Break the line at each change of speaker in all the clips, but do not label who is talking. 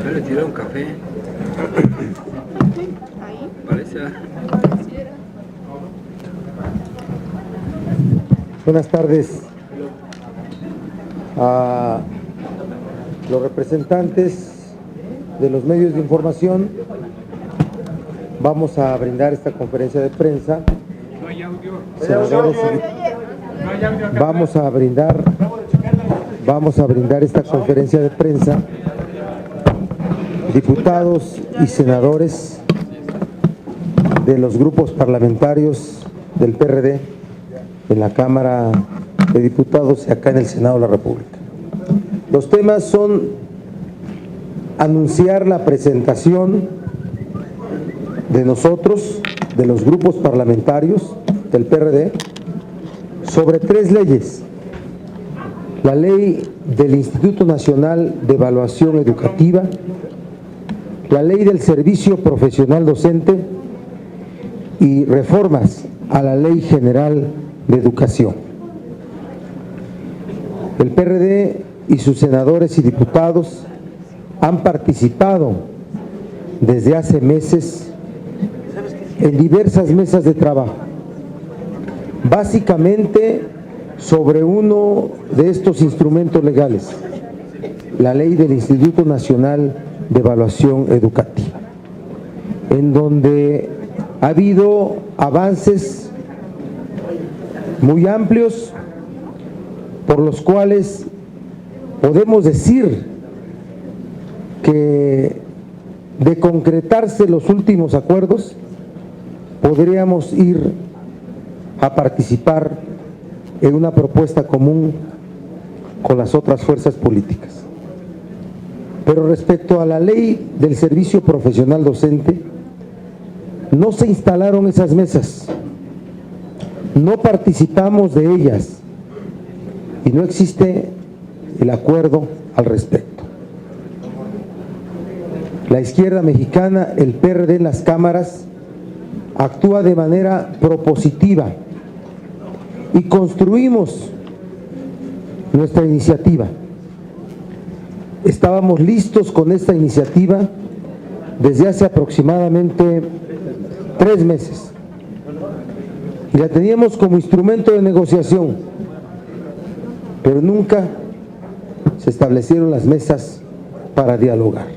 Yo le tiré un café. Parece.
Buenas tardes a los representantes de los medios de información. Vamos a brindar esta conferencia de prensa. Senadores, vamos a brindar esta conferencia de prensa. Diputados y senadores de los grupos parlamentarios del PRD en la Cámara de Diputados y acá en el Senado de la República. Los temas son anunciar la presentación de nosotros, de los grupos parlamentarios del PRD, sobre 3 leyes. La ley del Instituto Nacional de Evaluación Educativa, la ley del Servicio Profesional Docente y reformas a la Ley General de Educación. El PRD y sus senadores y diputados han participado desde hace meses en diversas mesas de trabajo, básicamente sobre uno de estos instrumentos legales, la ley del Instituto Nacional de Evaluación Educativa, en donde ha habido avances muy amplios por los cuales podemos decir que de concretarse los últimos acuerdos podríamos ir a participar en una propuesta común con las otras fuerzas políticas. Pero respecto a la ley del servicio profesional docente, no se instalaron esas mesas, no participamos de ellas y no existe el acuerdo al respecto. La izquierda mexicana, el PRD en las cámaras, actúa de manera propositiva y construimos nuestra iniciativa. Estábamos listos con esta iniciativa desde hace aproximadamente 3 meses y la teníamos como instrumento de negociación, pero nunca se establecieron las mesas para dialogar.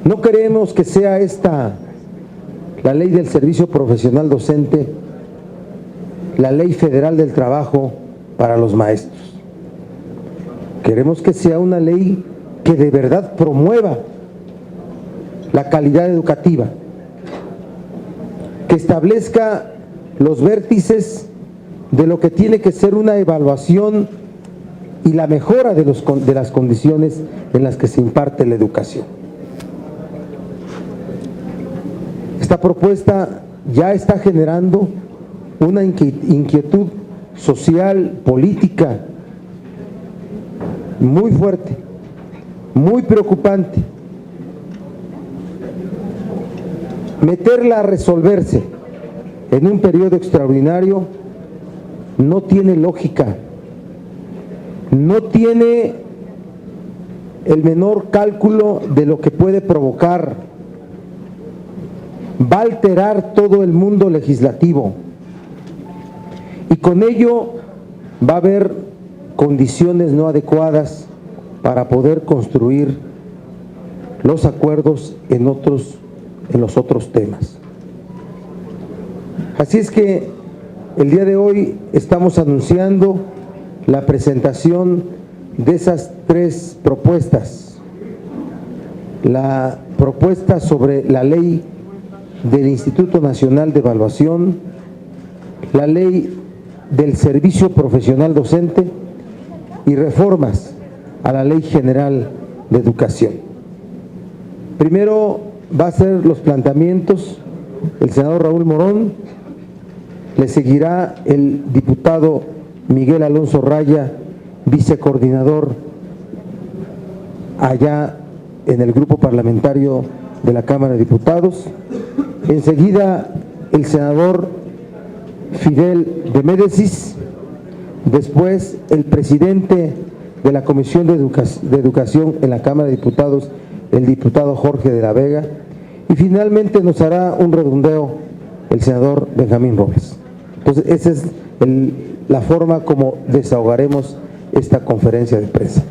No queremos que sea esta la ley del servicio profesional docente, la ley federal del trabajo para los maestros. Queremos que sea una ley que de verdad promueva la calidad educativa, que establezca los vértices de lo que tiene que ser una evaluación y la mejora de las condiciones en las que se imparte la educación. Esta propuesta ya está generando una inquietud social, política, muy fuerte, muy preocupante. Meterla a resolverse en un periodo extraordinario no tiene lógica, no tiene el menor cálculo de lo que puede provocar, va a alterar todo el mundo legislativo y con ello va a haber condiciones no adecuadas para poder construir los acuerdos en los otros temas. Así es que el día de hoy estamos anunciando la presentación de esas 3 propuestas. La propuesta sobre la ley del Instituto Nacional de Evaluación, la ley del Servicio Profesional Docente y reformas a la Ley General de Educación. Primero, va a hacer los planteamientos el senador Raúl Morón, le seguirá el diputado Miguel Alonso Raya, vicecoordinador allá en el grupo parlamentario de la Cámara de Diputados, enseguida el senador Fidel de Médicis, después el presidente de la Comisión de Educación en la Cámara de Diputados, el diputado Jorge de la Vega, y finalmente nos hará un redondeo el senador Benjamín Robles. Entonces, esa es la forma como desahogaremos esta conferencia de prensa.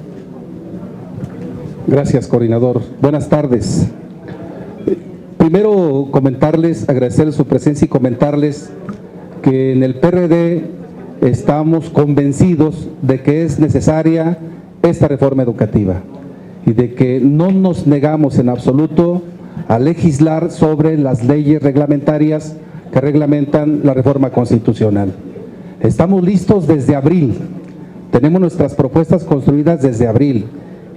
Gracias, coordinador. Buenas tardes. Primero, agradecerles su presencia y comentarles que en el PRD estamos convencidos de que es necesaria esta reforma educativa y de que no nos negamos en absoluto a legislar sobre las leyes reglamentarias que reglamentan la reforma constitucional. Estamos listos desde abril, tenemos nuestras propuestas construidas desde abril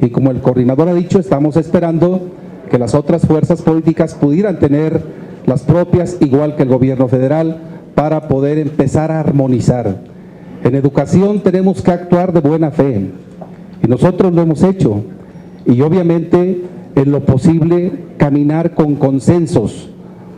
y como el coordinador ha dicho, estamos esperando que las otras fuerzas políticas pudieran tener las propias, igual que el gobierno federal, para poder empezar a armonizar. En educación tenemos que actuar de buena fe y nosotros lo hemos hecho y obviamente en lo posible caminar con consensos,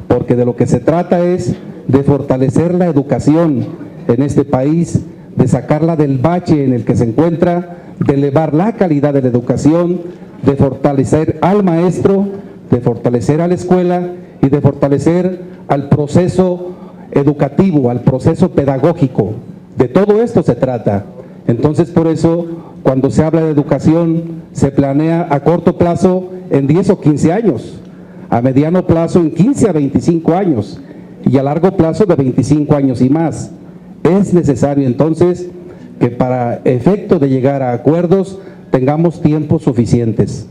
porque de lo que se trata es de fortalecer la educación en este país, de sacarla del bache en el que se encuentra, de elevar la calidad de la educación, de fortalecer al maestro, de fortalecer a la escuela y de fortalecer al proceso educativo, al proceso pedagógico. De todo esto se trata. Entonces, por eso, cuando se habla de educación, se planea a corto plazo en 10 o 15 años, a mediano plazo en 15 a 25 años y a largo plazo de 25 años y más. Es necesario entonces que para efecto de llegar a acuerdos tengamos tiempos suficientes.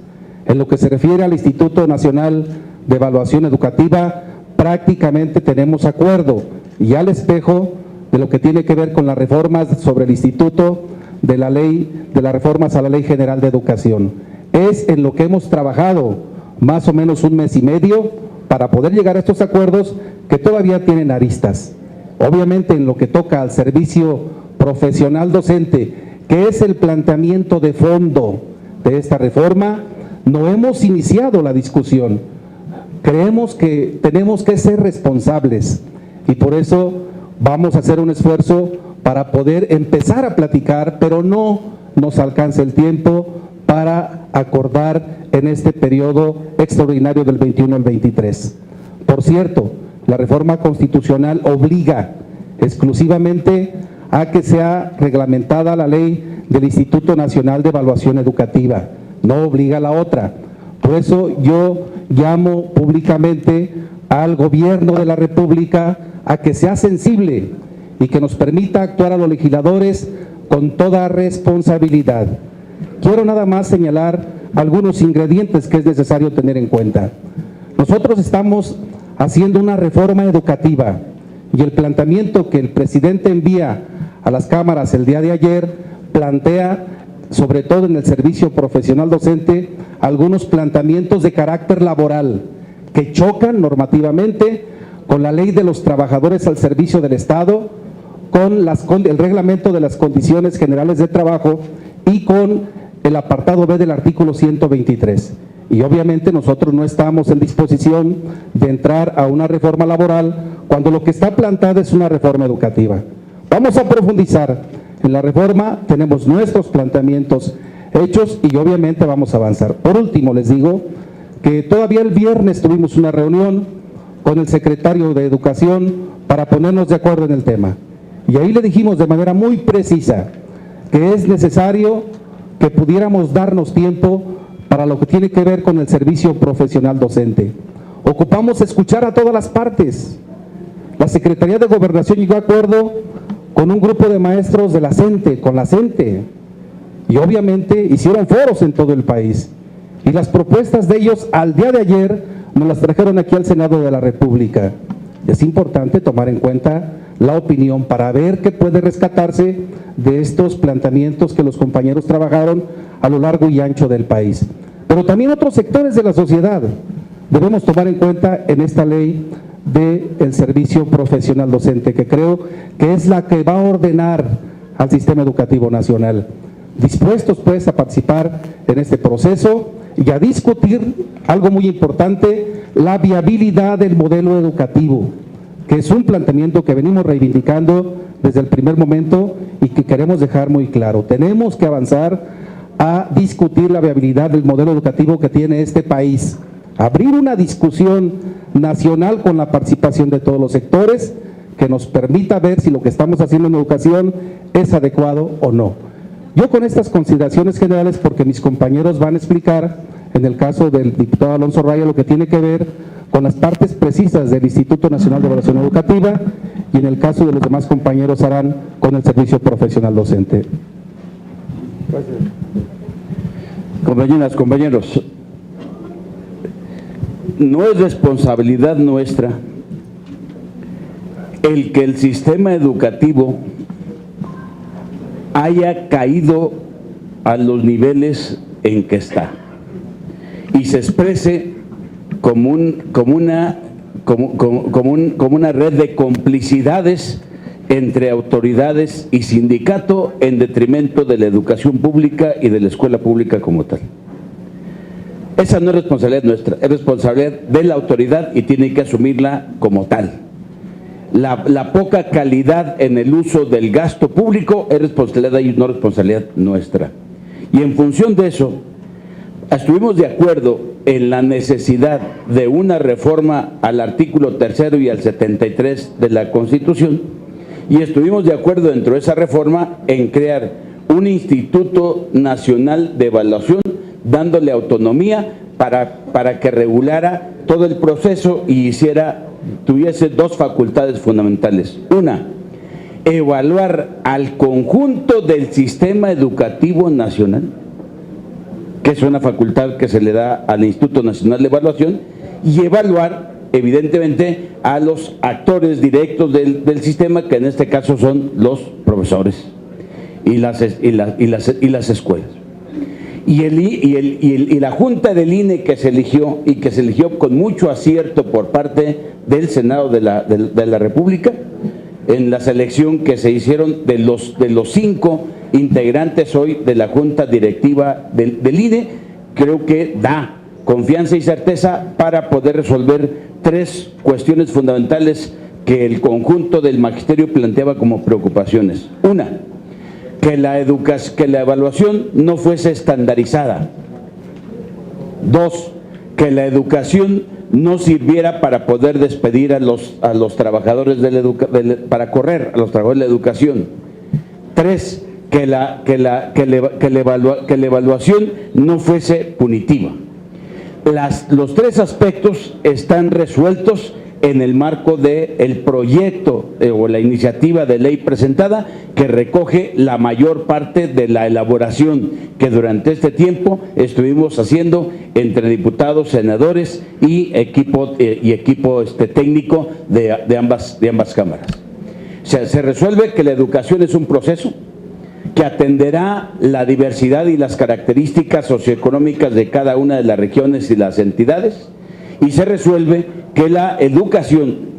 En lo que se refiere al Instituto Nacional de Evaluación Educativa, prácticamente tenemos acuerdo y al espejo de lo que tiene que ver con las reformas sobre el instituto, de la ley, de las reformas a la Ley General de Educación. Es en lo que hemos trabajado más o menos un mes y medio para poder llegar a estos acuerdos que todavía tienen aristas. Obviamente en lo que toca al servicio profesional docente, que es el planteamiento de fondo de esta reforma, no hemos iniciado la discusión. Creemos que tenemos que ser responsables y por eso vamos a hacer un esfuerzo para poder empezar a platicar, pero no nos alcanza el tiempo para acordar en este periodo extraordinario del 21 al 23. Por cierto, la reforma constitucional obliga exclusivamente a que sea reglamentada la ley del Instituto Nacional de Evaluación Educativa, no obliga a la otra. Por eso yo llamo públicamente al gobierno de la República a que sea sensible y que nos permita actuar a los legisladores con toda responsabilidad. Quiero nada más señalar algunos ingredientes que es necesario tener en cuenta. Nosotros estamos haciendo una reforma educativa y el planteamiento que el presidente envía a las cámaras el día de ayer plantea, sobre todo en el servicio profesional docente, algunos planteamientos de carácter laboral que chocan normativamente con la ley de los trabajadores al servicio del Estado, con el reglamento de las condiciones generales de trabajo y con el apartado B del artículo 123. Y obviamente nosotros no estamos en disposición de entrar a una reforma laboral cuando lo que está planteado es una reforma educativa. Vamos a profundizar en la reforma, tenemos nuestros planteamientos hechos y obviamente vamos a avanzar. Por último, les digo que todavía el viernes tuvimos una reunión con el secretario de Educación para ponernos de acuerdo en el tema. Y ahí le dijimos de manera muy precisa que es necesario que pudiéramos darnos tiempo para lo que tiene que ver con el servicio profesional docente. Ocupamos escuchar a todas las partes. La Secretaría de Gobernación llegó a acuerdo con un grupo de maestros de la CENTE, con la CENTE, y obviamente hicieron foros en todo el país. Y las propuestas de ellos al día de ayer nos las trajeron aquí al Senado de la República. Es importante tomar en cuenta la opinión para ver qué puede rescatarse de estos planteamientos que los compañeros trabajaron a lo largo y ancho del país. Pero también otros sectores de la sociedad. debemos tomar en cuenta en esta ley del servicio profesional docente, que creo que es la que va a ordenar al sistema educativo nacional. Dispuestos pues a participar en este proceso y a discutir algo muy importante, la viabilidad del modelo educativo, que es un planteamiento que venimos reivindicando desde el primer momento y que queremos dejar muy claro. Tenemos que avanzar a discutir la viabilidad del modelo educativo que tiene este país, abrir una discusión nacional con la participación de todos los sectores que nos permita ver si lo que estamos haciendo en educación es adecuado o no. Yo con estas consideraciones generales, porque mis compañeros van a explicar, en el caso del diputado Alonso Raya, lo que tiene que ver con las partes precisas del Instituto Nacional de Evaluación Educativa, y en el caso de los demás compañeros harán con el servicio profesional docente.
Gracias.
Compañeras, compañeros, no es responsabilidad nuestra el que el sistema educativo haya caído a los niveles en que está y se exprese como una red de complicidades entre autoridades y sindicato en detrimento de la educación pública y de la escuela pública como tal. Esa no es responsabilidad nuestra, es responsabilidad de la autoridad y tiene que asumirla como tal. La poca calidad en el uso del gasto público es responsabilidad de ellos, no responsabilidad nuestra. Y en función de eso, estuvimos de acuerdo en la necesidad de una reforma al artículo 3 y al 73 de la Constitución, y estuvimos de acuerdo dentro de esa reforma en crear un Instituto Nacional de Evaluación, dándole autonomía para que regulara todo el proceso y tuviese dos facultades fundamentales. Una, evaluar al conjunto del sistema educativo nacional, que es una facultad que se le da al Instituto Nacional de Evaluación, y evaluar evidentemente a los actores directos del sistema, que en este caso son los profesores y las escuelas. Y la Junta del INE que se eligió, y que se eligió con mucho acierto por parte del Senado de la República, en la selección que se hicieron de los 5 integrantes hoy de la Junta Directiva del INE, creo que da confianza y certeza para poder resolver 3 cuestiones fundamentales que el conjunto del magisterio planteaba como preocupaciones. Una, que la evaluación no fuese estandarizada. 2, que la educación no sirviera para poder despedir a los trabajadores para correr a los trabajadores de la educación. 3, que la evaluación no fuese punitiva. Los 3 aspectos están resueltos en el marco del proyecto o la iniciativa de ley presentada, que recoge la mayor parte de la elaboración que durante este tiempo estuvimos haciendo entre diputados, senadores y equipo técnico de ambas cámaras. O sea, se resuelve que la educación es un proceso que atenderá la diversidad y las características socioeconómicas de cada una de las regiones y las entidades, y se resuelve que la evaluación,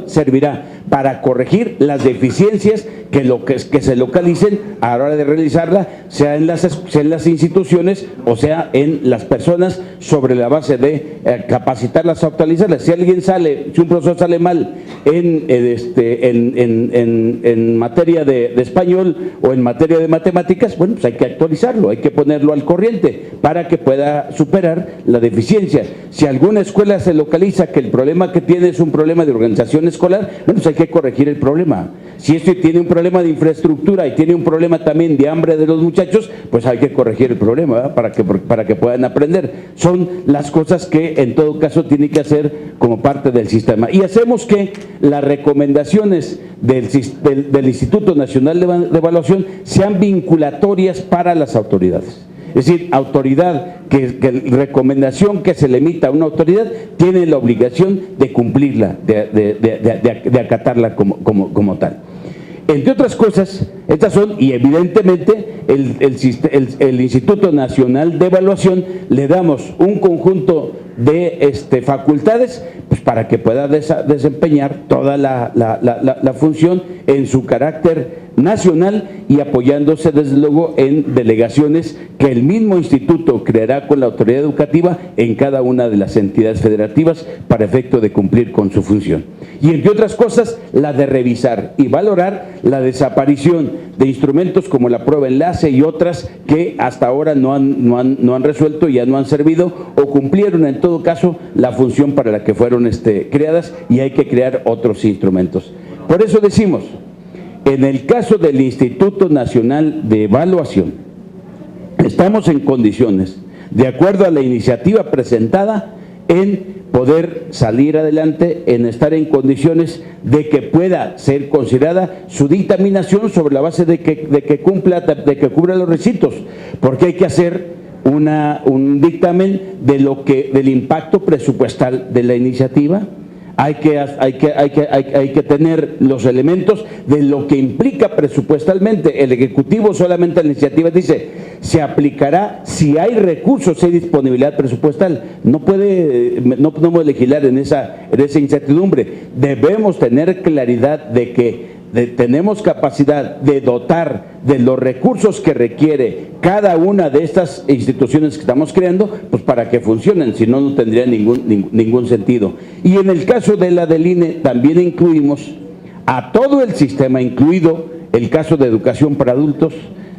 servirá para corregir las deficiencias que se localicen a la hora de realizarla, sea en las instituciones o sea en las personas, sobre la base de capacitarlas, actualizarlas. Si un profesor sale mal en materia de español o en materia de matemáticas, bueno, pues hay que actualizarlo, hay que ponerlo al corriente para que pueda superar la deficiencia. Si alguna escuela se localiza que el problema que tiene es un problema de organización escolar, bueno, pues hay que corregir el problema. Si esto tiene un problema de infraestructura y tiene un problema también de hambre de los muchachos, pues hay que corregir el problema, ¿verdad? para que puedan aprender. Son las cosas que en todo caso tiene que hacer como parte del sistema. Y hacemos que las recomendaciones del Instituto Nacional de Evaluación sean vinculatorias para las autoridades. Es decir, recomendación que se le emita a una autoridad tiene la obligación de cumplirla, de acatarla como tal. Entre otras cosas, estas son, y evidentemente el Instituto Nacional de Evaluación le damos un conjunto de facultades pues, para que pueda desempeñar toda la función en su carácter nacional y apoyándose desde luego en delegaciones que el mismo instituto creará con la autoridad educativa en cada una de las entidades federativas para efecto de cumplir con su función. Y entre otras cosas, la de revisar y valorar la desaparición de instrumentos como la prueba enlace y otras que hasta ahora no han resuelto, ya no han servido o cumplieron en todo caso la función para la que fueron creadas, y hay que crear otros instrumentos. Por eso decimos, en el caso del Instituto Nacional de Evaluación, estamos en condiciones, de acuerdo a la iniciativa presentada, en poder salir adelante, en estar en condiciones de que pueda ser considerada su dictaminación sobre la base de que cubra los requisitos, porque hay que hacer un dictamen del impacto presupuestal de la iniciativa. Hay que tener los elementos de lo que implica presupuestalmente. El Ejecutivo solamente en la iniciativa dice, se aplicará si hay recursos, si hay disponibilidad presupuestal. No podemos legislar en esa incertidumbre. Debemos tener claridad de que tenemos capacidad de dotar de los recursos que requiere cada una de estas instituciones que estamos creando, pues para que funcionen, si no, no tendría ningún sentido. Y en el caso de la del INE también incluimos a todo el sistema, incluido el caso de educación para adultos,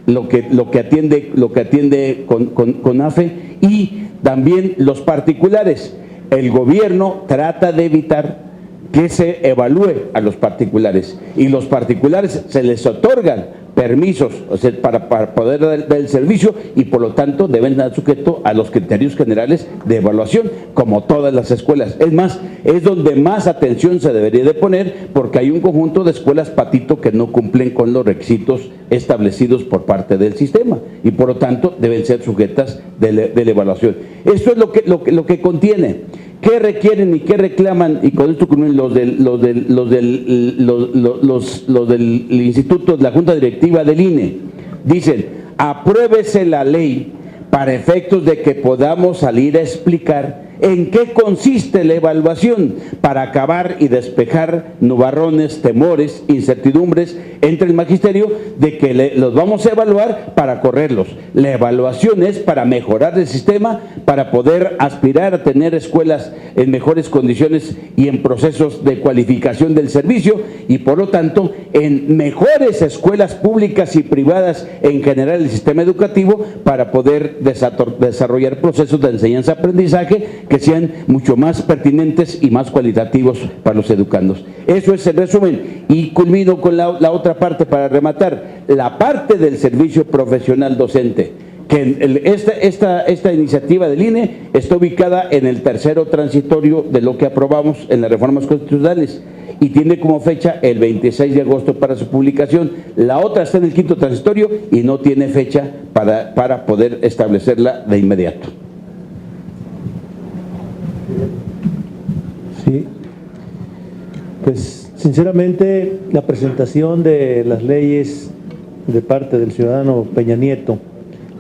lo que atiende con AFE, y también los particulares. El gobierno trata de evitar que se evalúe a los particulares, y los particulares se les otorgan permisos, o sea, para poder dar el servicio, y por lo tanto deben estar sujetos a los criterios generales de evaluación, como todas las escuelas. Es más, es donde más atención se debería de poner, porque hay un conjunto de escuelas patito que no cumplen con los requisitos establecidos por parte del sistema, y por lo tanto deben ser sujetas de la evaluación. Esto es lo que contiene. ¿Qué requieren y qué reclaman? Y con esto los del Instituto, la Junta Directiva del INE, dicen, apruébese la ley para efectos de que podamos salir a explicar en qué consiste la evaluación, para acabar y despejar nubarrones, temores, incertidumbres entre el magisterio de que los vamos a evaluar para correrlos. La evaluación es para mejorar el sistema, para poder aspirar a tener escuelas en mejores condiciones y en procesos de cualificación del servicio, y por lo tanto en mejores escuelas públicas y privadas en general el sistema educativo, para poder desarrollar procesos de enseñanza-aprendizaje que sean mucho más pertinentes y más cualitativos para los educandos. Eso es el resumen, y culmino con la otra parte para rematar, la parte del servicio profesional docente, que esta iniciativa del INE está ubicada en el tercero transitorio de lo que aprobamos en las reformas constitucionales, y tiene como fecha el 26 de agosto para su publicación. La otra está en el quinto transitorio y no tiene fecha para poder establecerla de inmediato.
Sí, pues sinceramente la presentación de las leyes de parte del ciudadano Peña Nieto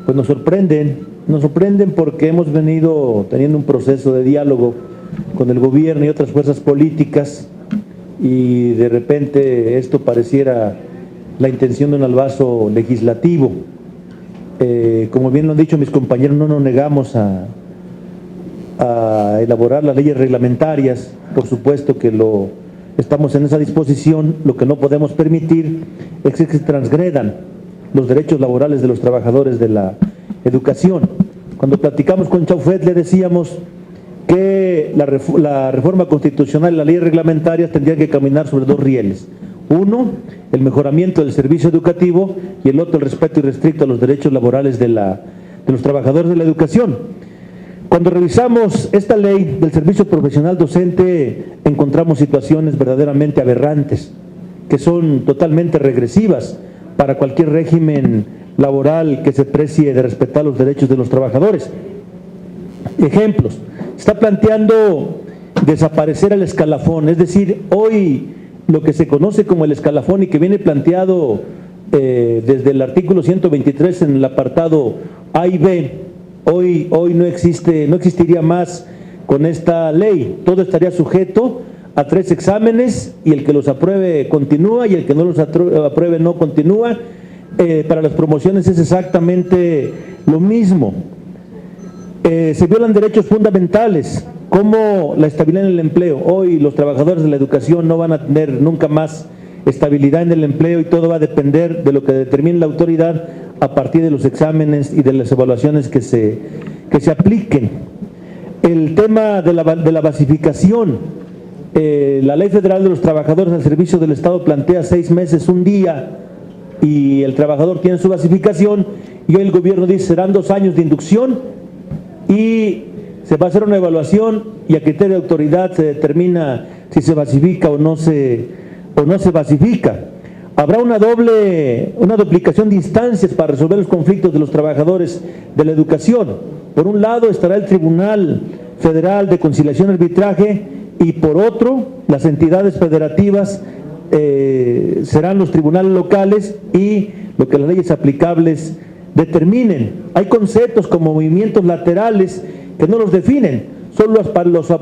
pues nos sorprenden porque hemos venido teniendo un proceso de diálogo con el gobierno y otras fuerzas políticas, y de repente esto pareciera la intención de un albazo legislativo. Como bien lo han dicho mis compañeros, no nos negamos a elaborar las leyes reglamentarias, por supuesto que estamos en esa disposición. Lo que no podemos permitir es que se transgredan los derechos laborales de los trabajadores de la educación. Cuando platicamos con Chaufet le decíamos que la reforma constitucional y las leyes reglamentarias tendrían que caminar sobre dos rieles. Uno, el mejoramiento del servicio educativo, y el otro, el respeto irrestricto a los derechos laborales de los trabajadores de la educación. Cuando revisamos esta ley del servicio profesional docente, encontramos situaciones verdaderamente aberrantes, que son totalmente regresivas para cualquier régimen laboral que se precie de respetar los derechos de los trabajadores. Ejemplos: está planteando desaparecer el escalafón, es decir, hoy lo que se conoce como el escalafón y que viene planteado desde el artículo 123 en el apartado A y B, hoy no existiría más con esta ley. Todo estaría sujeto a 3 exámenes y el que los apruebe continúa y el que no los apruebe no continúa. Para las promociones es exactamente lo mismo. Se violan derechos fundamentales como la estabilidad en el empleo. Hoy los trabajadores de la educación no van a tener nunca más estabilidad en el empleo y todo va a depender de lo que determine la autoridad a partir de los exámenes y de las evaluaciones que se apliquen. El tema de la basificación, la Ley Federal de los Trabajadores al Servicio del Estado plantea 6 meses, un día, y el trabajador tiene su basificación, y hoy el gobierno dice serán 2 años de inducción y se va a hacer una evaluación y a criterio de autoridad se determina si se basifica o no se basifica. Habrá una duplicación de instancias para resolver los conflictos de los trabajadores de la educación. Por un lado estará el Tribunal Federal de Conciliación y Arbitraje y por otro las entidades federativas serán los tribunales locales y lo que las leyes aplicables determinen. Hay conceptos como movimientos laterales que no los definen, solo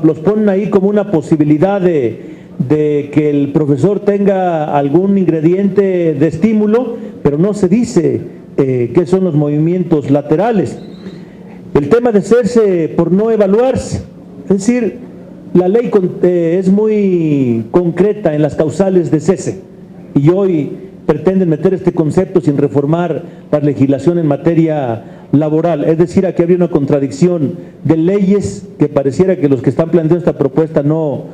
los ponen ahí como una posibilidad de que el profesor tenga algún ingrediente de estímulo, pero no se dice qué son los movimientos laterales. El tema de cese por no evaluarse, es decir, la ley es muy concreta en las causales de cese y hoy pretenden meter este concepto sin reformar la legislación en materia laboral. Es decir, aquí habría una contradicción de leyes que pareciera que los que están planteando esta propuesta no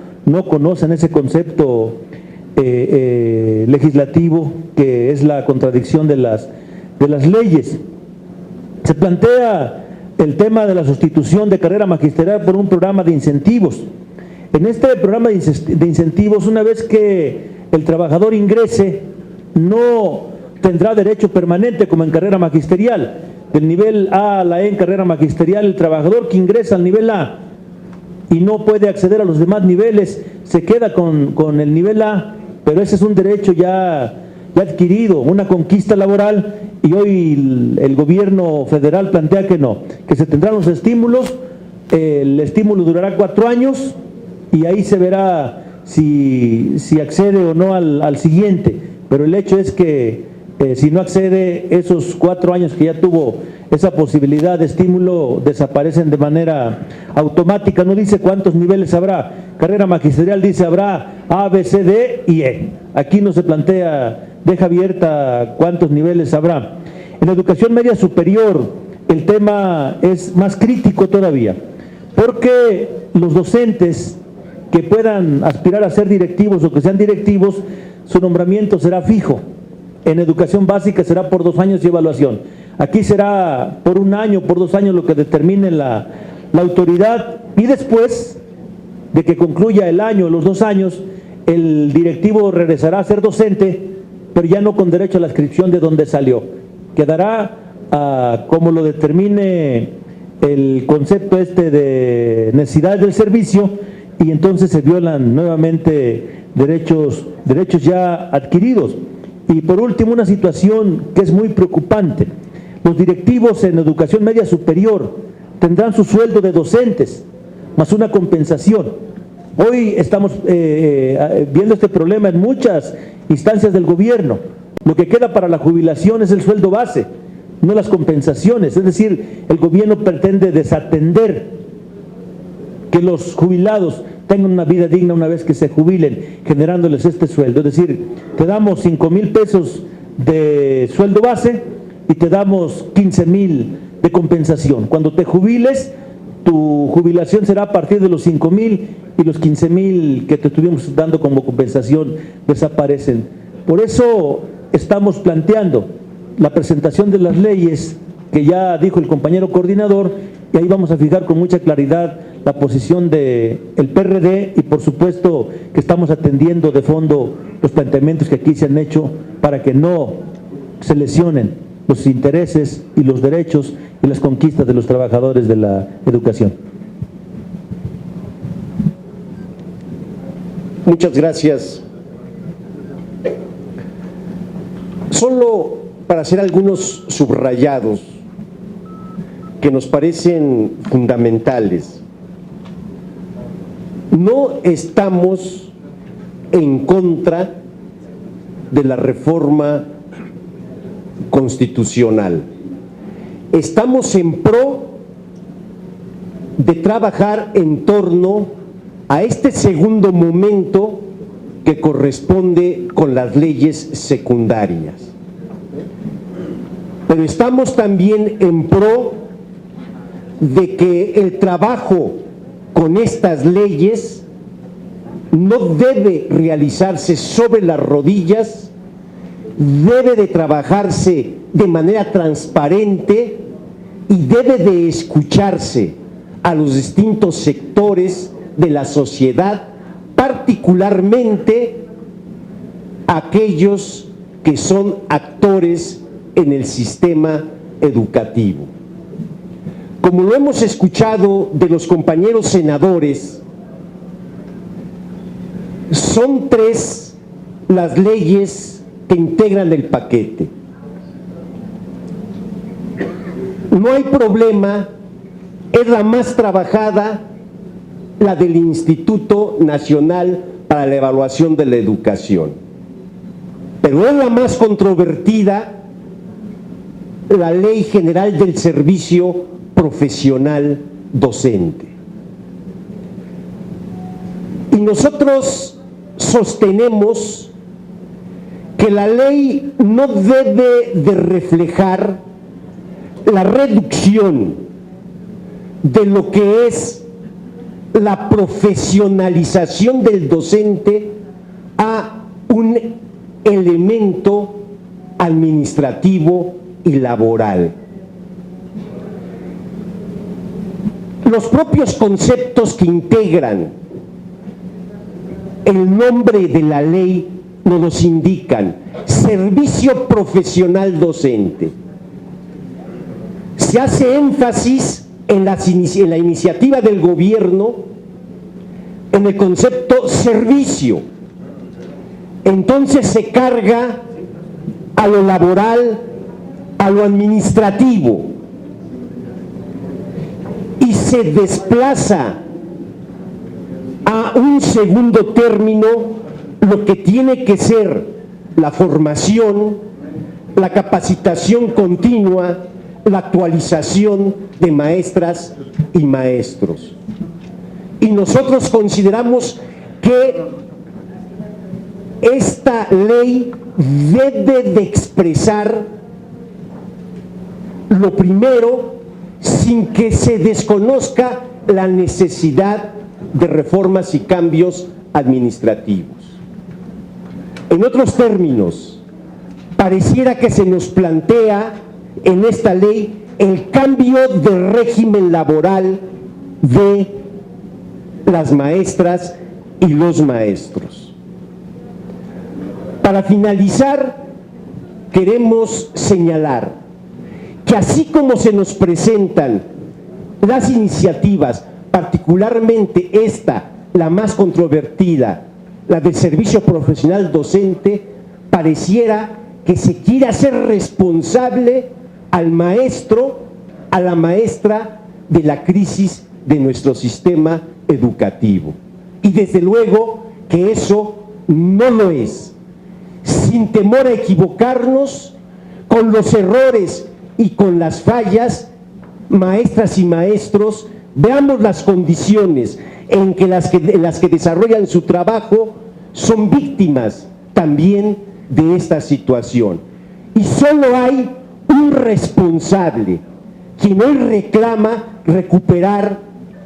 conocen ese concepto legislativo que es la contradicción de las leyes. Se plantea el tema de la sustitución de carrera magisterial por un programa de incentivos. En este programa de incentivos, una vez que el trabajador ingrese, no tendrá derecho permanente como en carrera magisterial. Del nivel A a la E en carrera magisterial, el trabajador que ingresa al nivel A y no puede acceder a los demás niveles, se queda con el nivel A, pero ese es un derecho ya adquirido, una conquista laboral, y hoy el gobierno federal plantea que no, que se tendrán los estímulos, el estímulo durará 4 años y ahí se verá si accede o no al siguiente, pero el hecho es que si no accede, esos 4 años que ya tuvo esa posibilidad de estímulo desaparecen de manera automática. No dice cuántos niveles habrá. Carrera magisterial dice habrá A, B, C, D y E. Aquí no se plantea, deja abierta cuántos niveles habrá. En la educación media superior el tema es más crítico todavía, porque los docentes que puedan aspirar a ser directivos o que sean directivos, su nombramiento será fijo. En educación básica será por 2 años y evaluación. Aquí será por 1 año, por 2 años lo que determine la autoridad, y después de que concluya el año, los 2 años, el directivo regresará a ser docente, pero ya no con derecho a la adscripción de donde salió. Quedará como lo determine el concepto de necesidad del servicio, y entonces se violan nuevamente derechos ya adquiridos. Y por último, una situación que es muy preocupante. Los directivos en educación media superior tendrán su sueldo de docentes, más una compensación. Hoy estamos viendo este problema en muchas instancias del gobierno. Lo que queda para la jubilación es el sueldo base, no las compensaciones. Es decir, el gobierno pretende desatender que los jubilados tengan una vida digna una vez que se jubilen, generándoles este sueldo. Es decir, te damos 5,000 pesos de sueldo base y te damos 15,000 de compensación. Cuando te jubiles, tu jubilación será a partir de los 5,000 y los 15,000 que te estuvimos dando como compensación desaparecen. Por eso estamos planteando la presentación de las leyes que ya dijo el compañero coordinador, y ahí vamos a fijar con mucha claridad la posición del PRD, y por supuesto que estamos atendiendo de fondo los planteamientos que aquí se han hecho para que no se lesionen los intereses y los derechos y las conquistas de los trabajadores de la educación.
Muchas gracias. Solo para hacer algunos subrayados que nos parecen fundamentales. No estamos en contra de la reforma constitucional. Estamos en pro de trabajar en torno a este segundo momento que corresponde con las leyes secundarias. Pero estamos también en pro de que el trabajo con estas leyes no debe realizarse sobre las rodillas, debe de trabajarse de manera transparente y debe de escucharse a los distintos sectores de la sociedad, particularmente aquellos que son actores en el sistema educativo. Como lo hemos escuchado de los compañeros senadores, son 3 las leyes que integran el paquete. No hay problema, es la más trabajada, la del Instituto Nacional para la Evaluación de la Educación. Pero es la más controvertida la Ley General del Servicio Profesional Docente. Y nosotros sostenemos que la ley no debe de reflejar la reducción de lo que es la profesionalización del docente a un elemento administrativo y laboral. Los propios conceptos que integran el nombre de la ley nos los indican: servicio profesional docente. Se hace énfasis en la iniciativa del gobierno en el concepto servicio. Entonces se carga a lo laboral, a lo administrativo, y se desplaza a un segundo término lo que tiene que ser la formación, la capacitación continua, la actualización de maestras y maestros. Y nosotros consideramos que esta ley debe de expresar lo primero, sin que se desconozca la necesidad de reformas y cambios administrativos. En otros términos, pareciera que se nos plantea en esta ley el cambio de régimen laboral de las maestras y los maestros. Para finalizar, queremos señalar que así como se nos presentan las iniciativas, particularmente esta, la más controvertida, la del servicio profesional docente, pareciera que se quiere hacer responsable al maestro, a la maestra de la crisis de nuestro sistema educativo. Y desde luego que eso no lo es. Sin temor a equivocarnos, con los errores y con las fallas, maestras y maestros, veamos las condiciones en las que desarrollan su trabajo, son víctimas también de esta situación. Y solo hay un responsable, quien hoy reclama recuperar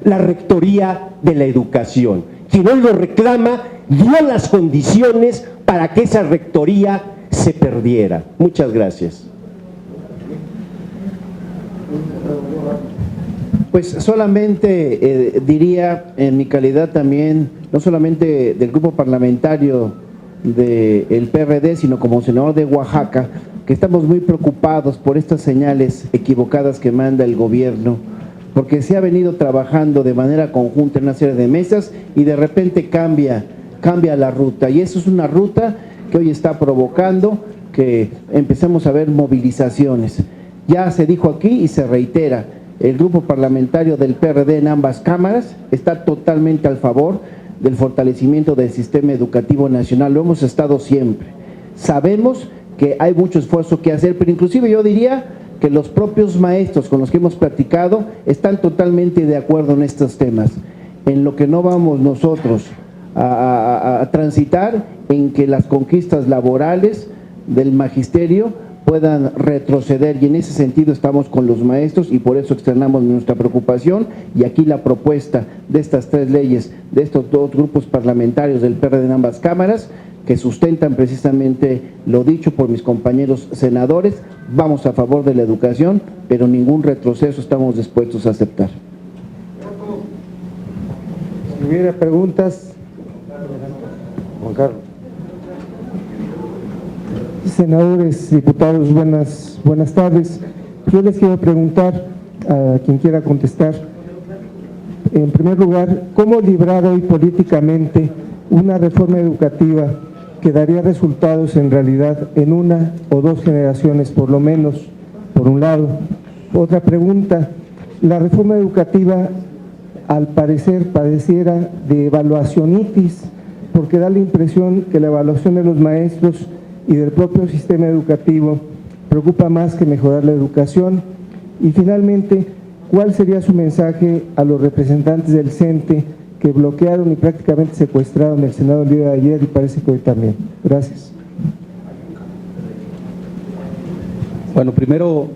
la rectoría de la educación, quien hoy lo reclama, dio las condiciones para que esa rectoría se perdiera. Muchas gracias.
Pues solamente diría, en mi calidad también, no solamente del grupo parlamentario del PRD, sino como senador de Oaxaca, que estamos muy preocupados por estas señales equivocadas que manda el gobierno, porque se ha venido trabajando de manera conjunta en una serie de mesas y de repente cambia la ruta, y eso es una ruta que hoy está provocando que empecemos a ver movilizaciones. Ya se dijo aquí y se reitera, el grupo parlamentario del PRD en ambas cámaras está totalmente al favor del fortalecimiento del sistema educativo nacional, lo hemos estado siempre. Sabemos que hay mucho esfuerzo que hacer, pero inclusive yo diría que los propios maestros con los que hemos platicado están totalmente de acuerdo en estos temas. En lo que no vamos nosotros a transitar, en que las conquistas laborales del magisterio puedan retroceder, y en ese sentido estamos con los maestros y por eso externamos nuestra preocupación, y aquí la propuesta de estas 3 leyes, de estos 2 grupos parlamentarios del PRD en ambas cámaras, que sustentan precisamente lo dicho por mis compañeros senadores. Vamos a favor de la educación, pero ningún retroceso estamos dispuestos a aceptar.
Si hubiera preguntas, Juan Carlos. Senadores, diputados, buenas tardes. Yo les quiero preguntar a quien quiera contestar, en primer lugar, ¿cómo librar hoy políticamente una reforma educativa que daría resultados en realidad en 1 o 2 generaciones por lo menos, por un lado? Otra pregunta, la reforma educativa al parecer padeciera de evaluacionitis, porque da la impresión que la evaluación de los maestros y del propio sistema educativo preocupa más que mejorar la educación. Y finalmente, ¿cuál sería su mensaje a los representantes del CENTE que bloquearon y prácticamente secuestraron el Senado el día de ayer y parece que hoy también? Gracias.
Bueno, primero,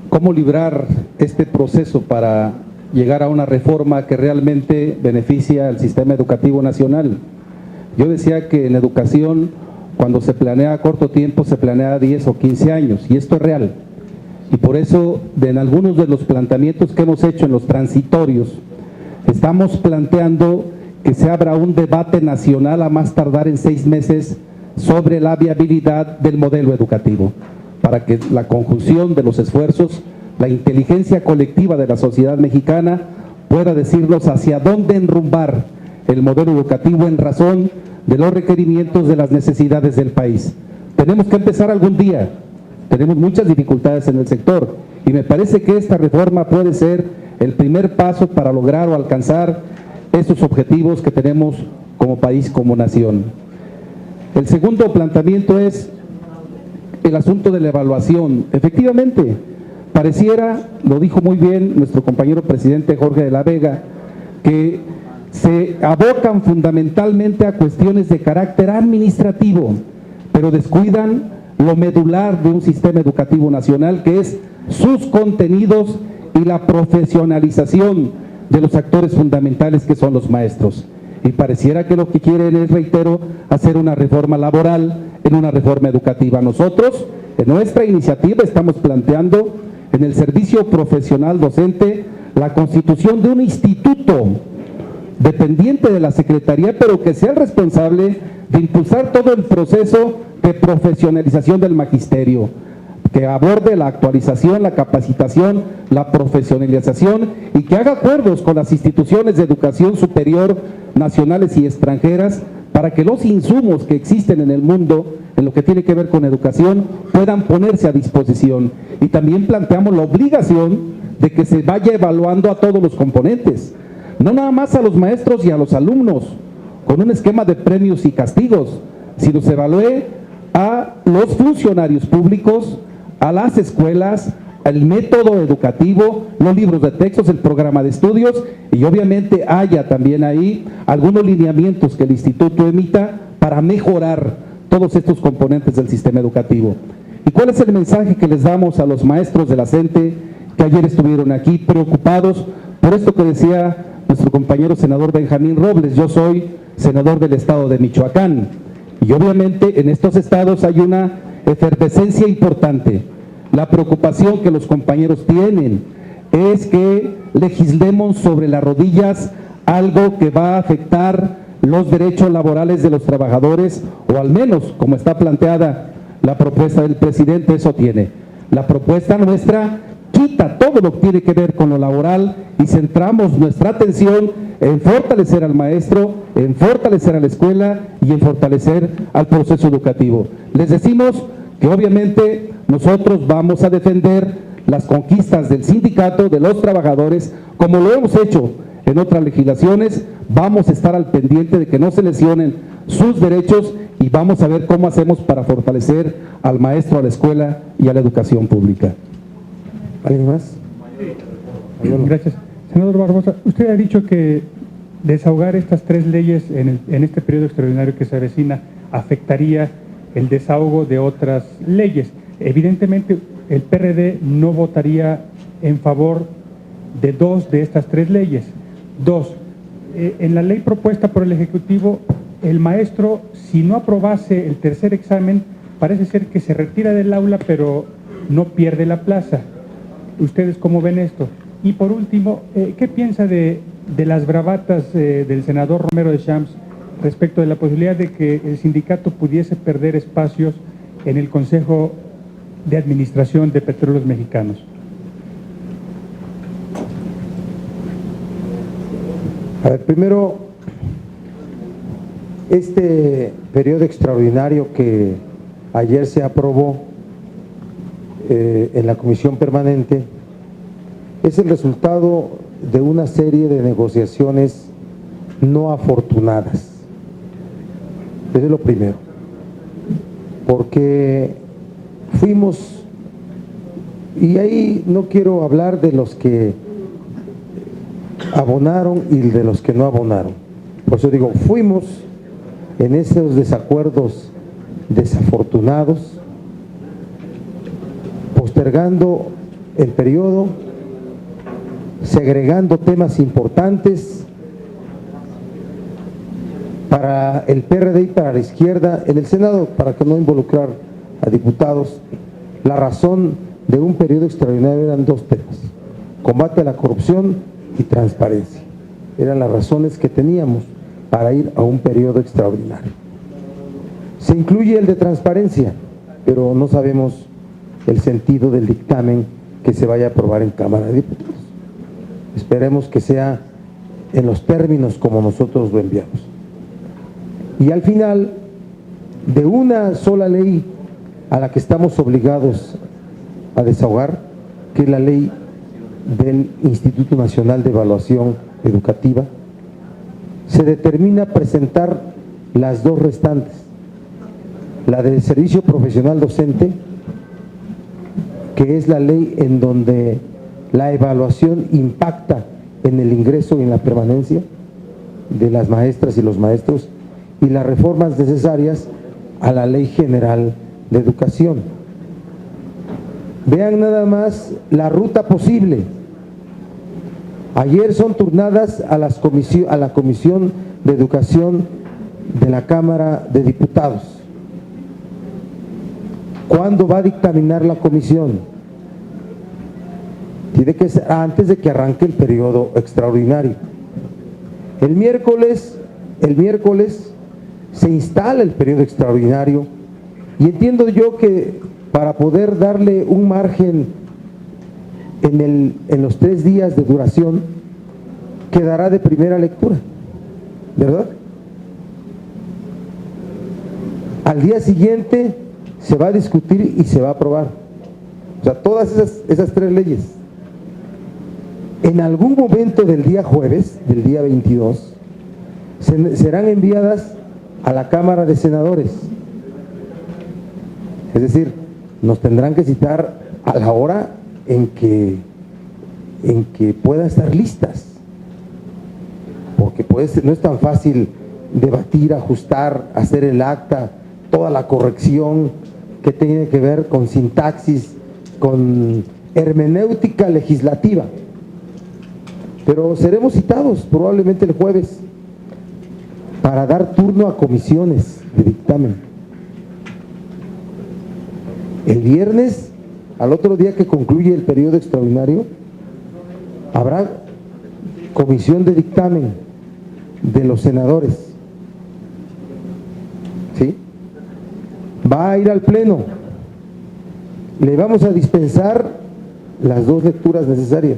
¿cómo librar este proceso para llegar a una reforma que realmente beneficia al sistema educativo nacional? Yo decía que en educación, cuando se planea a corto tiempo, se planea a 10 o 15 años, y esto es real. Y por eso, en algunos de los planteamientos que hemos hecho en los transitorios, estamos planteando que se abra un debate nacional a más tardar en 6 meses sobre la viabilidad del modelo educativo, para que la conjunción de los esfuerzos, la inteligencia colectiva de la sociedad mexicana pueda decirnos hacia dónde enrumbar el modelo educativo en razón de los requerimientos de las necesidades del país. Tenemos que empezar algún día, tenemos muchas dificultades en el sector y me parece que esta reforma puede ser el primer paso para lograr o alcanzar esos objetivos que tenemos como país, como nación. El segundo planteamiento es el asunto de la evaluación. Efectivamente, pareciera, lo dijo muy bien nuestro compañero presidente Jorge de la Vega, que se abocan fundamentalmente a cuestiones de carácter administrativo, pero descuidan lo medular de un sistema educativo nacional, que es sus contenidos y la profesionalización de los actores fundamentales que son los maestros. Y pareciera que lo que quieren es, reitero, hacer una reforma laboral en una reforma educativa. Nosotros, en nuestra iniciativa, estamos planteando en el servicio profesional docente la constitución de un instituto dependiente de la Secretaría, pero que sea el responsable de impulsar todo el proceso de profesionalización del magisterio, que aborde la actualización, la capacitación, la profesionalización y que haga acuerdos con las instituciones de educación superior nacionales y extranjeras para que los insumos que existen en el mundo en lo que tiene que ver con educación puedan ponerse a disposición. Y también planteamos la obligación de que se vaya evaluando a todos los componentes, no nada más a los maestros y a los alumnos, con un esquema de premios y castigos, sino se evalúe a los funcionarios públicos, a las escuelas, el método educativo, los libros de textos, el programa de estudios, y obviamente haya también ahí algunos lineamientos que el instituto emita para mejorar todos estos componentes del sistema educativo. ¿Y cuál es el mensaje que les damos a los maestros de la CENTE que ayer estuvieron aquí preocupados por esto que decía nuestro compañero senador Benjamín Robles? Yo soy senador del estado de Michoacán y obviamente en estos estados hay una efervescencia importante. La preocupación que los compañeros tienen es que legislemos sobre las rodillas algo que va a afectar los derechos laborales de los trabajadores, o al menos como está planteada la propuesta del presidente, eso tiene. La propuesta nuestra quita todo lo que tiene que ver con lo laboral y centramos nuestra atención en fortalecer al maestro, en fortalecer a la escuela y en fortalecer al proceso educativo. Les decimos que obviamente nosotros vamos a defender las conquistas del sindicato, de los trabajadores, como lo hemos hecho en otras legislaciones. Vamos a estar al pendiente de que no se lesionen sus derechos y vamos a ver cómo hacemos para fortalecer al maestro, a la escuela y a la educación pública.
¿Alguien más?
Gracias. Senador Barbosa, usted ha dicho que desahogar estas 3 leyes en este periodo extraordinario que se avecina afectaría el desahogo de otras leyes. Evidentemente, el PRD no votaría en favor de 2 de estas 3 leyes. 2, en la ley propuesta por el Ejecutivo, el maestro, si no aprobase el tercer examen, parece ser que se retira del aula, pero no pierde la plaza. ¿Ustedes cómo ven esto? Y por último, ¿qué piensa de las bravatas del senador Romero de Champs respecto de la posibilidad de que el sindicato pudiese perder espacios en el Consejo de Administración de Petróleos Mexicanos?
A ver, primero, este periodo extraordinario que ayer se aprobó en la Comisión Permanente es el resultado de una serie de negociaciones no afortunadas. Eso es lo primero. Porque fuimos, y ahí no quiero hablar de los que abonaron y de los que no abonaron. Por eso digo, fuimos en esos desacuerdos desafortunados, postergando el periodo, segregando temas importantes para el PRD y para la izquierda. En el Senado, para que no involucrar a diputados, la razón de un periodo extraordinario eran 2 temas: combate a la corrupción y transparencia. Eran las razones que teníamos para ir a un periodo extraordinario. Se incluye el de transparencia, pero no sabemos el sentido del dictamen que se vaya a aprobar en Cámara de Diputados. Esperemos que sea en los términos como nosotros lo enviamos. Y al final, de una sola ley a la que estamos obligados a desahogar, que es la ley del Instituto Nacional de Evaluación Educativa, se determina presentar las 2 restantes: la del servicio profesional docente, que es la ley en donde la evaluación impacta en el ingreso y en la permanencia de las maestras y los maestros, y las reformas necesarias a la Ley General de Educación. Vean nada más la ruta posible. Ayer son turnadas a la Comisión de Educación de la Cámara de Diputados. ¿Cuándo va a dictaminar la comisión? Tiene que ser antes de que arranque el periodo extraordinario. El miércoles se instala el periodo extraordinario, y entiendo yo que para poder darle un margen en los 3 días de duración, quedará de primera lectura, ¿verdad? Al día siguiente se va a discutir y se va a aprobar. O sea, todas esas 3 leyes. En algún momento del día jueves, del día 22, serán enviadas a la Cámara de Senadores. Es decir, nos tendrán que citar a la hora en que puedan estar listas, porque no es tan fácil debatir, ajustar, hacer el acta, toda la corrección que tiene que ver con sintaxis, con hermenéutica legislativa. Pero seremos citados probablemente el jueves para dar turno a comisiones de dictamen. El viernes, al otro día que concluye el periodo extraordinario, habrá comisión de dictamen de los senadores. ¿Sí? Va a ir al Pleno. Le vamos a dispensar las 2 lecturas necesarias.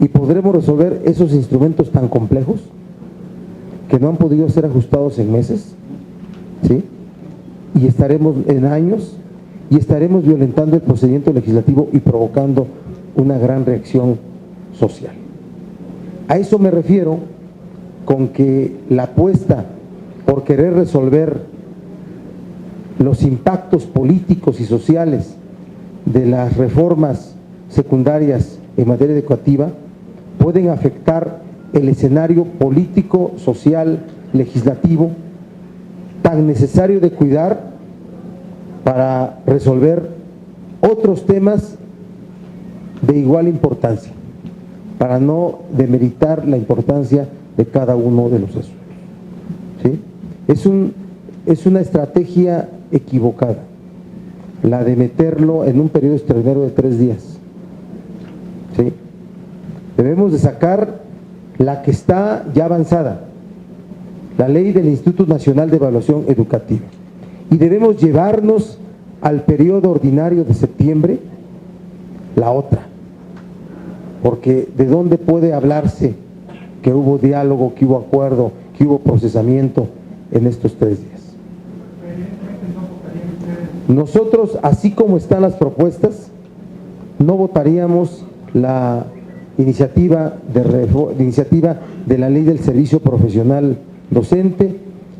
y podremos resolver esos instrumentos tan complejos que no han podido ser ajustados en meses, ¿sí? Y estaremos en años y estaremos violentando el procedimiento legislativo y provocando una gran reacción social. A eso me refiero con que la apuesta por querer resolver los impactos políticos y sociales de las reformas secundarias en materia educativa pueden afectar el escenario político, social, legislativo, tan necesario de cuidar para resolver otros temas de igual importancia, para no demeritar la importancia de cada uno de los asuntos, ¿sí? Es una estrategia equivocada la de meterlo en un periodo extraordinario de 3 días, ¿sí? Debemos de sacar la que está ya avanzada, la ley del Instituto Nacional de Evaluación Educativa, y debemos llevarnos al periodo ordinario de septiembre la otra, porque ¿de dónde puede hablarse que hubo diálogo, que hubo acuerdo, que hubo procesamiento en estos 3 días? Nosotros, así como están las propuestas, no votaríamos la iniciativa de la ley del servicio profesional docente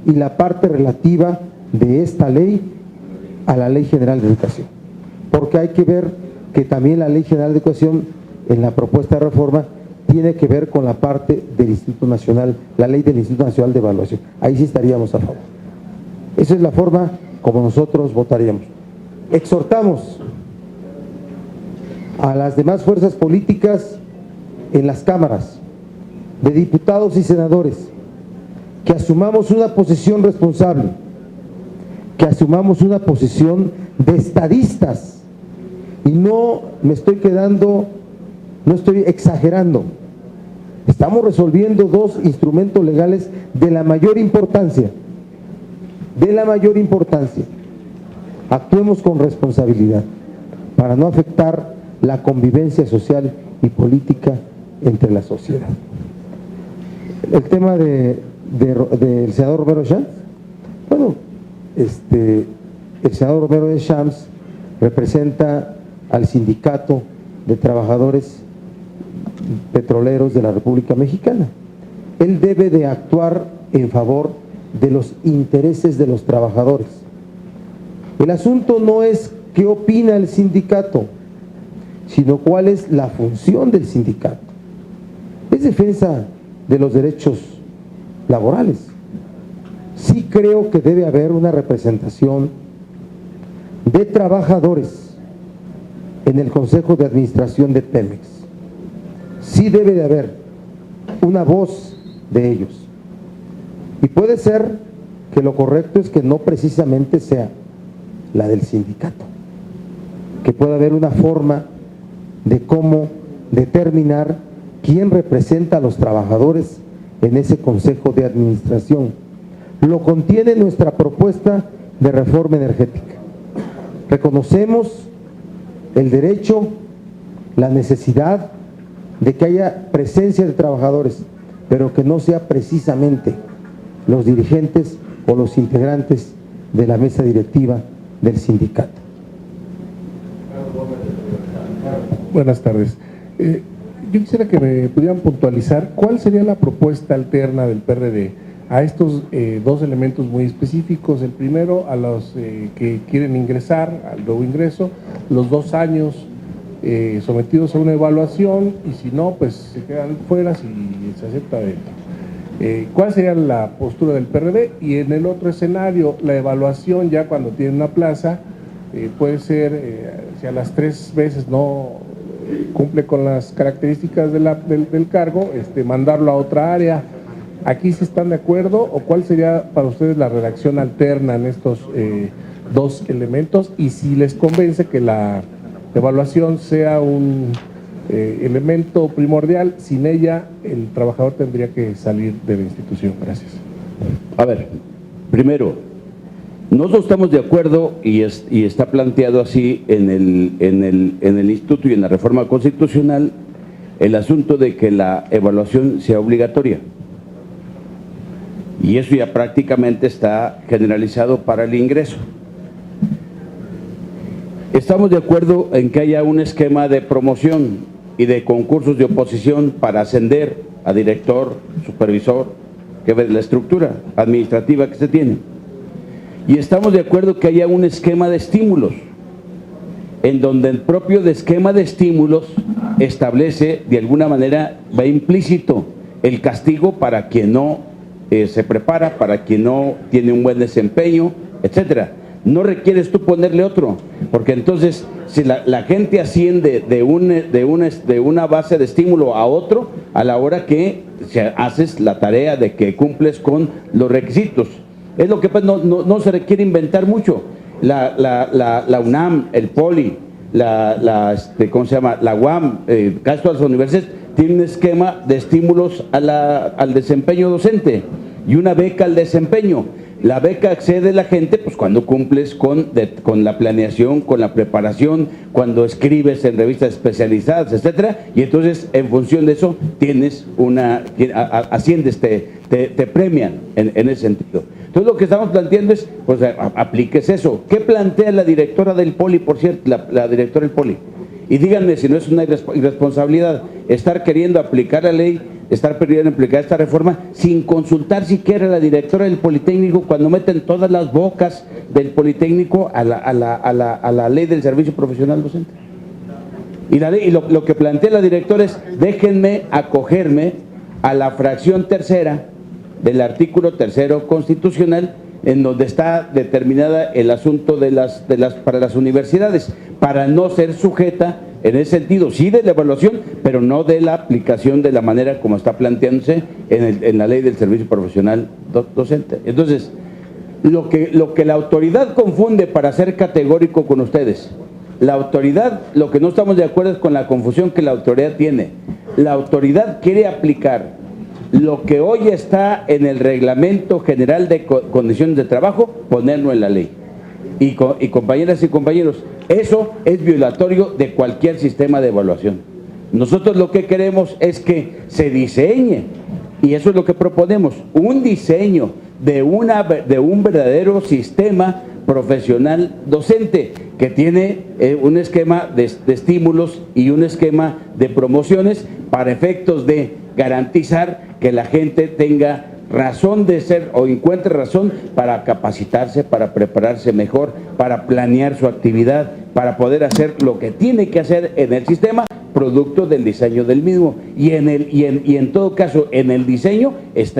y la parte relativa de esta ley a la Ley General de Educación, porque hay que ver que también la Ley General de Educación en la propuesta de reforma tiene que ver con la parte del Instituto Nacional, la ley del Instituto Nacional de Evaluación. Ahí sí estaríamos a favor. Esa es la forma como nosotros votaríamos. Exhortamos a las demás fuerzas políticas en las cámaras de diputados y senadores que asumamos una posición responsable, que asumamos una posición de estadistas, y no me estoy quedando, no estoy exagerando. Estamos resolviendo 2 instrumentos legales de la mayor importancia, Actuemos con responsabilidad para no afectar la convivencia social y política entre la sociedad. El tema del senador Romero Champs, bueno, el senador Romero Champs representa al sindicato de trabajadores petroleros de la República Mexicana. Él debe de actuar en favor de los intereses de los trabajadores. El asunto no es qué opina el sindicato, sino cuál es la función del sindicato. Es defensa de los derechos laborales. Sí creo que debe haber una representación de trabajadores en el Consejo de Administración de Pemex. Sí debe de haber una voz de ellos. Y puede ser que lo correcto es que no precisamente sea la del sindicato, que pueda haber una forma de cómo determinar quién representa a los trabajadores en ese Consejo de Administración. Lo contiene nuestra propuesta de reforma energética. Reconocemos el derecho, la necesidad de que haya presencia de trabajadores, pero que no sea precisamente los dirigentes o los integrantes de la mesa directiva del sindicato.
Buenas tardes. Yo quisiera que me pudieran puntualizar cuál sería la propuesta alterna del PRD a estos 2 elementos muy específicos. El primero, a los que quieren ingresar al nuevo ingreso, los 2 años sometidos a una evaluación, y si no, pues se quedan fuera si se acepta dentro. ¿Cuál sería la postura del PRD? Y en el otro escenario, la evaluación ya cuando tiene una plaza, puede ser, si a las 3 veces no cumple con las características del cargo, mandarlo a otra área. ¿Aquí sí están de acuerdo o cuál sería para ustedes la redacción alterna en estos 2 elementos? Y si les convence que la evaluación sea un elemento primordial, sin ella el trabajador tendría que salir de la institución. Gracias.
A ver, primero, nosotros estamos de acuerdo y está planteado así en el Instituto y en la reforma constitucional, el asunto de que la evaluación sea obligatoria. Y eso ya prácticamente está generalizado para el ingreso. Estamos de acuerdo en que haya un esquema de promoción y de concursos de oposición para ascender a director, supervisor, que es la estructura administrativa que se tiene. Y estamos de acuerdo que haya un esquema de estímulos, en donde el propio esquema de estímulos establece, de alguna manera, va implícito el castigo para quien no se prepara, para quien no tiene un buen desempeño, etcétera. No requieres tú ponerle otro, porque entonces si la gente asciende de una base de estímulo a otro, a la hora que haces la tarea de que cumples con los requisitos. Es lo que pues, no se requiere inventar mucho. La UNAM, el POLI, ¿cómo se llama? La UAM, casi todas las universidades tienen un esquema de estímulos al desempeño docente y una beca al desempeño. La beca accede la gente pues cuando cumples con la planeación, con la preparación, cuando escribes en revistas especializadas, etcétera, y entonces en función de eso asciendes, te premian en ese sentido. Entonces lo que estamos planteando es, pues apliques eso. ¿Qué plantea la directora del POLI, por cierto, la directora del POLI? Y díganme si no es una irresponsabilidad estar queriendo aplicar la ley, estar queriendo aplicar esta reforma sin consultar siquiera a la directora del Politécnico cuando meten todas las bocas del Politécnico a la ley del servicio profesional docente. Y lo que plantea la directora es, déjenme acogerme a la fracción tercera del artículo 3º constitucional, en donde está determinada el asunto para las universidades, para no ser sujeta en ese sentido, sí de la evaluación, pero no de la aplicación de la manera como está planteándose en la ley del servicio profesional docente. Entonces, lo que la autoridad confunde, para ser categórico con ustedes, la autoridad, lo que no estamos de acuerdo es con la confusión que la autoridad tiene. La autoridad quiere aplicar lo que hoy está en el Reglamento General de Condiciones de Trabajo, ponerlo en la ley. Y compañeras y compañeros, eso es violatorio de cualquier sistema de evaluación. Nosotros lo que queremos es que se diseñe, y eso es lo que proponemos, un diseño de un verdadero sistema profesional docente que tiene un esquema de estímulos y un esquema de promociones para efectos de garantizar que la gente tenga razón de ser o encuentre razón para capacitarse, para prepararse mejor, para planear su actividad, para poder hacer lo que tiene que hacer en el sistema, producto del diseño del mismo. Y en todo caso, en el diseño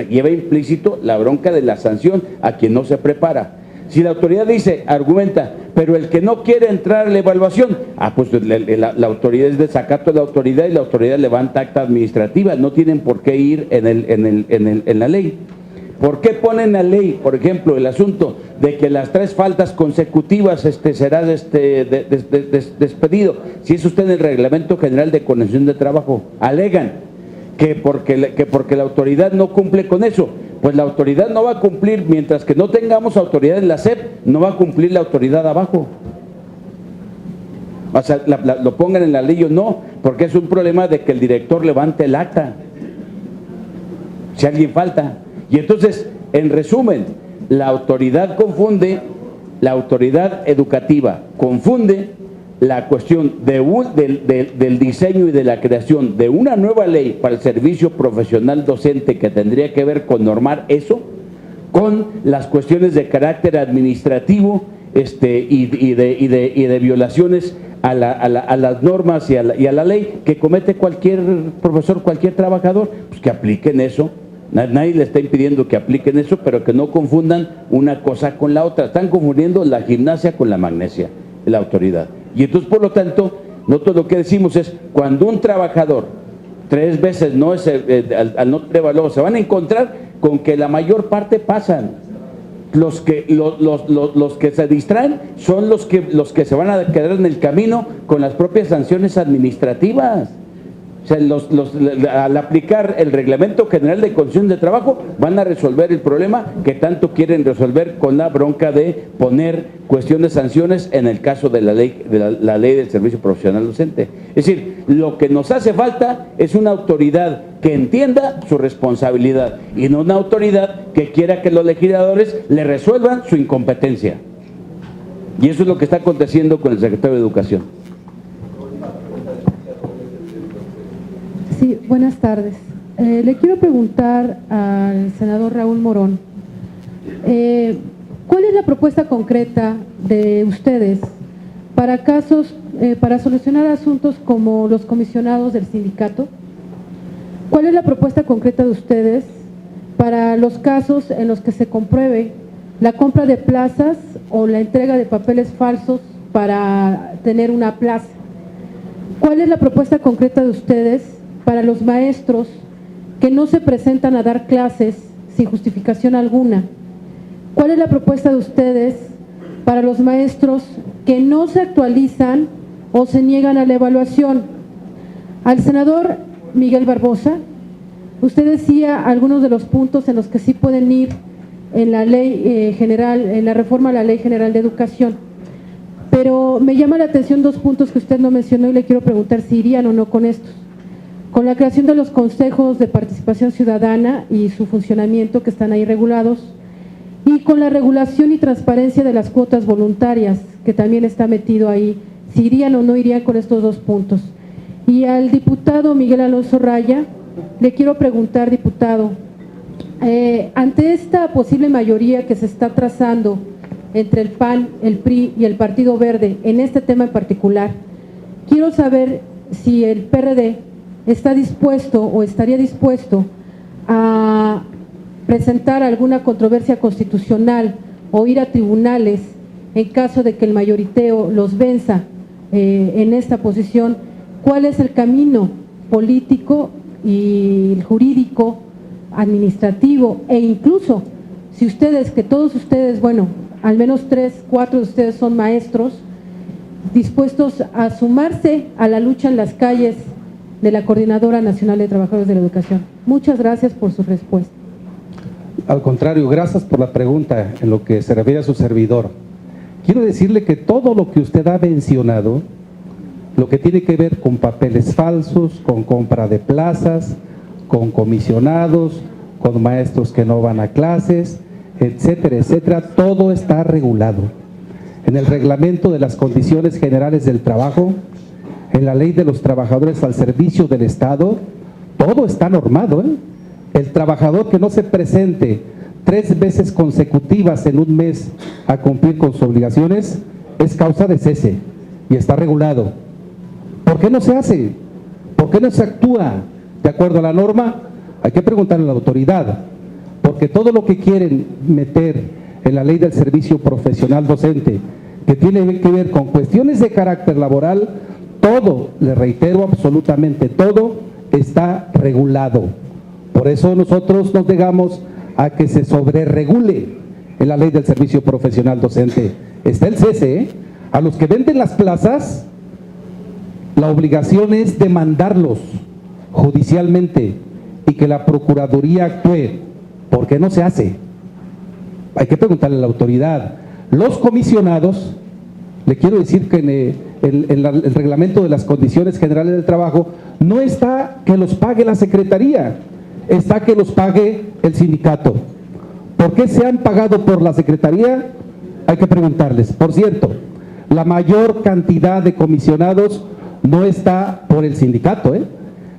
lleva implícito la bronca de la sanción a quien no se prepara. Si la autoridad argumenta, pero el que no quiere entrar a la evaluación, pues la autoridad es desacato de la autoridad y la autoridad levanta acta administrativa, no tienen por qué ir en la ley. ¿Por qué ponen la ley, por ejemplo, el asunto de que las 3 faltas consecutivas será despedido? Si es usted en el Reglamento General de Condiciones de Trabajo, alegan que porque la autoridad no cumple con eso. Pues la autoridad no va a cumplir, mientras que no tengamos autoridad en la SEP, no va a cumplir la autoridad abajo. O sea, lo pongan en la ley o no, porque es un problema de que el director levante el acta, si alguien falta. Y entonces, en resumen, la autoridad confunde, la autoridad educativa confunde la cuestión del diseño y de la creación de una nueva ley para el servicio profesional docente que tendría que ver con normar eso, con las cuestiones de carácter administrativo y de violaciones a las normas y a la ley que comete cualquier profesor, cualquier trabajador, pues que apliquen eso. Nadie le está impidiendo que apliquen eso, pero que no confundan una cosa con la otra. Están confundiendo la gimnasia con la magnesia, la autoridad. Y entonces, por lo tanto, nosotros lo que decimos es, cuando un trabajador 3 veces al no ser evaluado, se van a encontrar con que la mayor parte pasan. Los que se distraen son los que se van a quedar en el camino con las propias sanciones administrativas. O sea, al aplicar el Reglamento General de Condiciones de Trabajo van a resolver el problema que tanto quieren resolver con la bronca de poner cuestión de sanciones en el caso de la ley del servicio profesional docente. Es decir, lo que nos hace falta es una autoridad que entienda su responsabilidad y no una autoridad que quiera que los legisladores le resuelvan su incompetencia. Y eso es lo que está aconteciendo con el secretario de Educación.
Sí, buenas tardes. Le quiero preguntar al senador Raúl Morón, ¿cuál es la propuesta concreta de ustedes para casos, para solucionar asuntos como los comisionados del sindicato? ¿Cuál es la propuesta concreta de ustedes para los casos en los que se compruebe la compra de plazas o la entrega de papeles falsos para tener una plaza? ¿Cuál es la propuesta concreta de ustedes para los maestros que no se presentan a dar clases sin justificación alguna? ¿Cuál es la propuesta de ustedes para los maestros que no se actualizan o se niegan a la evaluación? Al senador Miguel Barbosa, usted decía algunos de los puntos en los que sí pueden ir en la ley general, en la reforma a la Ley General de Educación, pero me llama la atención dos puntos que usted no mencionó y le quiero preguntar si irían o no con estos. Con la creación de los consejos de participación ciudadana y su funcionamiento que están ahí regulados, y con la regulación y transparencia de las cuotas voluntarias que también está metido ahí, si irían o no irían con estos dos puntos. Y al diputado Miguel Alonso Raya, le quiero preguntar, diputado, ante esta posible mayoría que se está trazando entre el PAN, el PRI y el Partido Verde en este tema en particular, quiero saber si el PRD está dispuesto o estaría dispuesto a presentar alguna controversia constitucional o ir a tribunales en caso de que el mayoriteo los venza en esta posición. ¿Cuál es el camino político y jurídico, administrativo e incluso si ustedes, que todos ustedes, bueno, al menos 3, 4 de ustedes son maestros, dispuestos a sumarse a la lucha en las calles de la Coordinadora Nacional de Trabajadores de la Educación? Muchas gracias por su respuesta.
Al contrario, gracias por la pregunta en lo que se refiere a su servidor. Quiero decirle que todo lo que usted ha mencionado, lo que tiene que ver con papeles falsos, con compra de plazas, con comisionados, con maestros que no van a clases, etcétera, etcétera, todo está regulado en el Reglamento de las Condiciones Generales del Trabajo, en la Ley de los Trabajadores al Servicio del Estado. Todo está normado, ¿eh? El trabajador que no se presente 3 veces consecutivas en un mes a cumplir con sus obligaciones es causa de cese y está regulado. ¿Por qué no se hace? ¿Por qué no se actúa de acuerdo a la norma? Hay que preguntarle a la autoridad, porque todo lo que quieren meter en la Ley del Servicio Profesional Docente, que tiene que ver con cuestiones de carácter laboral, todo, le reitero, absolutamente todo está regulado. Por eso nosotros nos negamos a que se sobreregule en la Ley del Servicio Profesional Docente. Está el cese, ¿eh? A los que venden las plazas, la obligación es demandarlos judicialmente y que la Procuraduría actúe. ¿Por qué no se hace? Hay que preguntarle a la autoridad. Los comisionados, le quiero decir que en el Reglamento de las Condiciones Generales del Trabajo no está que los pague la Secretaría, está que los pague el sindicato. ¿Por qué se han pagado por la Secretaría? Hay que preguntarles. Por cierto, la mayor cantidad de comisionados no está por el sindicato, ¿eh?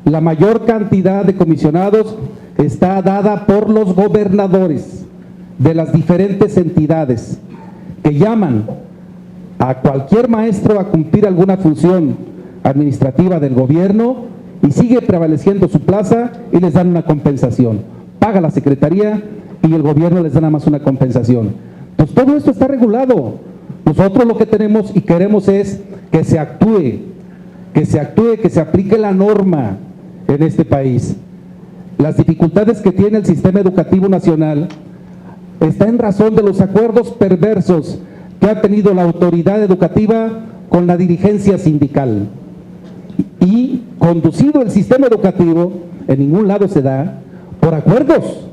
La mayor cantidad de comisionados está dada por los gobernadores de las diferentes entidades que llaman a cualquier maestro a cumplir alguna función administrativa del gobierno y sigue prevaleciendo su plaza y les dan una compensación. Paga la Secretaría y el gobierno les da nada más una compensación. Entonces todo esto está regulado. Nosotros lo que tenemos y queremos es que se actúe, que se aplique la norma en este país. Las dificultades que tiene el sistema educativo nacional está en razón de los acuerdos perversos que ha tenido la autoridad educativa con la dirigencia sindical y conducido el sistema educativo, en ningún lado se da, por acuerdos.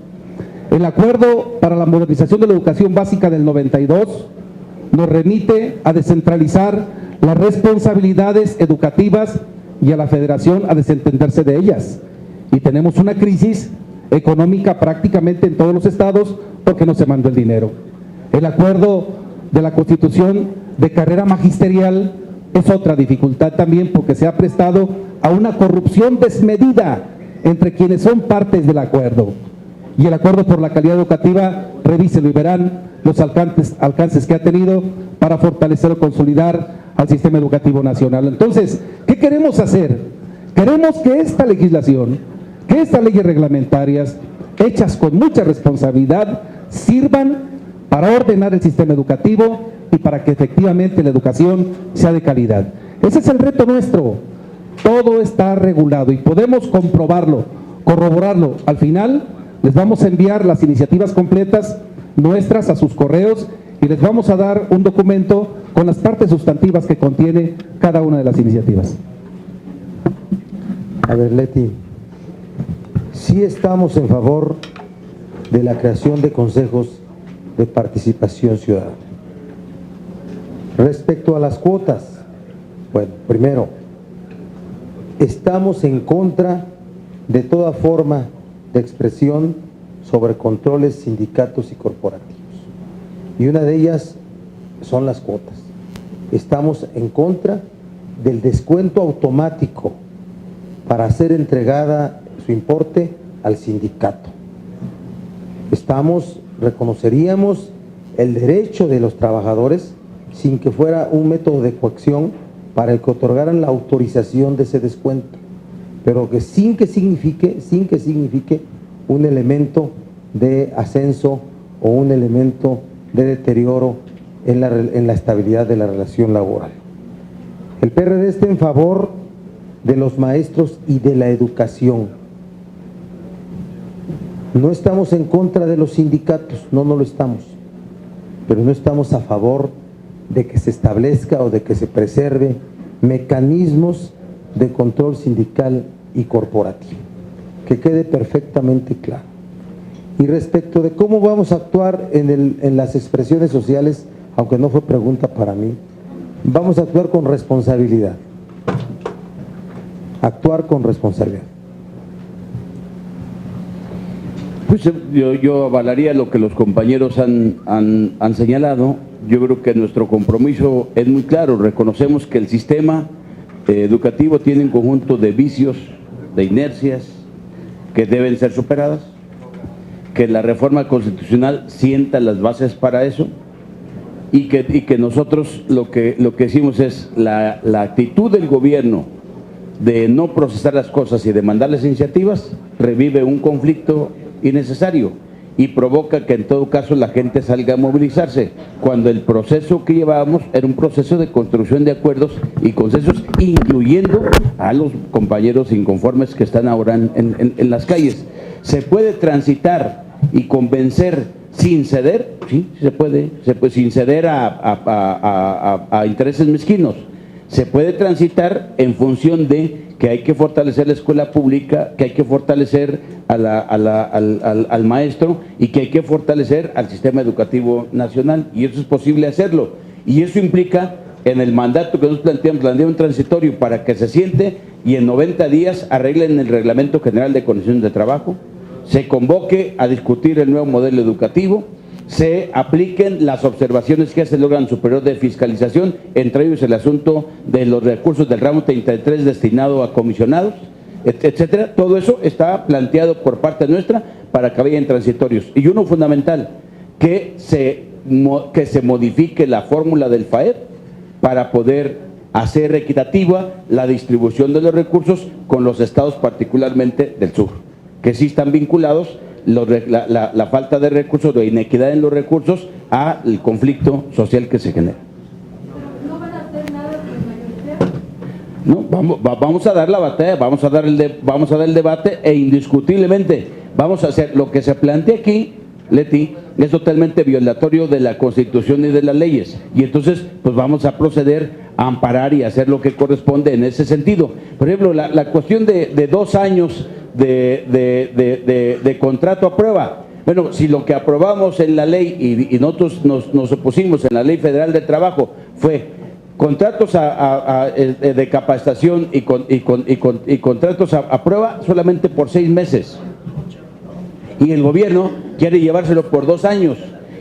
El acuerdo para la modernización de la educación básica del 92 nos remite a descentralizar las responsabilidades educativas y a la federación a desentenderse de ellas. Y tenemos una crisis económica prácticamente en todos los estados porque no se mandó el dinero. El acuerdo de la Constitución de carrera magisterial es otra dificultad también porque se ha prestado a una corrupción desmedida entre quienes son partes del acuerdo. Y el acuerdo por la calidad educativa, revíselo y verán los alcances que ha tenido para fortalecer o consolidar al sistema educativo nacional. Entonces, ¿qué queremos hacer? Queremos que esta legislación, que estas leyes reglamentarias, hechas con mucha responsabilidad, sirvan para ordenar el sistema educativo y para que efectivamente la educación sea de calidad. Ese es el reto nuestro. Todo está regulado y podemos comprobarlo, corroborarlo. Al final, les vamos a enviar las iniciativas completas nuestras a sus correos y les vamos a dar un documento con las partes sustantivas que contiene cada una de las iniciativas.
A ver, Leti, sí estamos en favor de la creación de consejos de participación ciudadana. Respecto a las cuotas, bueno, primero, estamos en contra de toda forma de expresión sobre controles, sindicatos y corporativos. Y una de ellas son las cuotas. Estamos en contra del descuento automático para ser entregada su importe al sindicato. Reconoceríamos el derecho de los trabajadores sin que fuera un método de coacción para el que otorgaran la autorización de ese descuento, pero que sin que signifique un elemento de ascenso o un elemento de deterioro en la estabilidad de la relación laboral. El PRD está en favor de los maestros y de la educación. No estamos en contra de los sindicatos, no lo estamos, pero no estamos a favor de que se establezca o de que se preserve mecanismos de control sindical y corporativo. Que quede perfectamente claro. Y respecto de cómo vamos a actuar en las expresiones sociales, aunque no fue pregunta para mí, vamos a actuar con responsabilidad. Actuar con responsabilidad.
Pues yo avalaría lo que los compañeros han señalado. Yo creo que nuestro compromiso es muy claro. Reconocemos que el sistema educativo tiene un conjunto de vicios, de inercias, que deben ser superadas, que la reforma constitucional sienta las bases para eso y que nosotros lo que decimos es la actitud del gobierno de no procesar las cosas y de mandarles iniciativas revive un conflicto innecesario y provoca que en todo caso la gente salga a movilizarse, cuando el proceso que llevábamos era un proceso de construcción de acuerdos y consensos, incluyendo a los compañeros inconformes que están ahora en las calles. ¿Se puede transitar y convencer sin ceder? Sí, se puede sin ceder a intereses mezquinos. Se puede transitar en función de que hay que fortalecer la escuela pública, que hay que fortalecer al maestro y que hay que fortalecer al sistema educativo nacional. Y eso es posible hacerlo. Y eso implica, en el mandato que nosotros planteamos un transitorio para que se siente y en 90 días arreglen el Reglamento General de Condiciones de Trabajo, se convoque a discutir el nuevo modelo educativo, se apliquen las observaciones que hace el órgano superior de fiscalización, entre ellos el asunto de los recursos del ramo 33 destinado a comisionados, etcétera. Todo eso está planteado por parte nuestra para que vayan transitorios. Y uno fundamental, que se modifique la fórmula del FAER para poder hacer equitativa la distribución de los recursos con los estados particularmente del sur, que sí están vinculados la falta de recursos, la inequidad en los recursos al conflicto social que se genera.
¿No van a hacer nada con
No,
mayoría?
vamos a dar la batalla, vamos a dar el debate e indiscutiblemente vamos a hacer lo que se plantea aquí, Leti, es totalmente violatorio de la Constitución y de las leyes, y entonces pues vamos a proceder amparar y hacer lo que corresponde en ese sentido. Por ejemplo, la cuestión de 2 años de contrato a prueba. Bueno, si lo que aprobamos en la ley y nosotros nos opusimos en la Ley Federal de Trabajo fue contratos de capacitación y contratos a prueba solamente por 6 meses. Y el gobierno quiere llevárselo por 2 años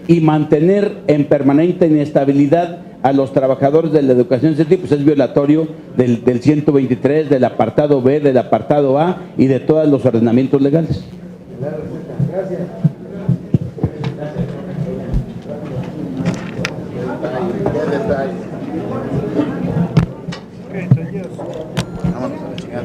y mantener en permanente inestabilidad a los trabajadores de la educación. Ese tipo es violatorio del 123, del apartado B, del apartado A y de todos los ordenamientos legales.
Gracias.
Vámonos a la chingada.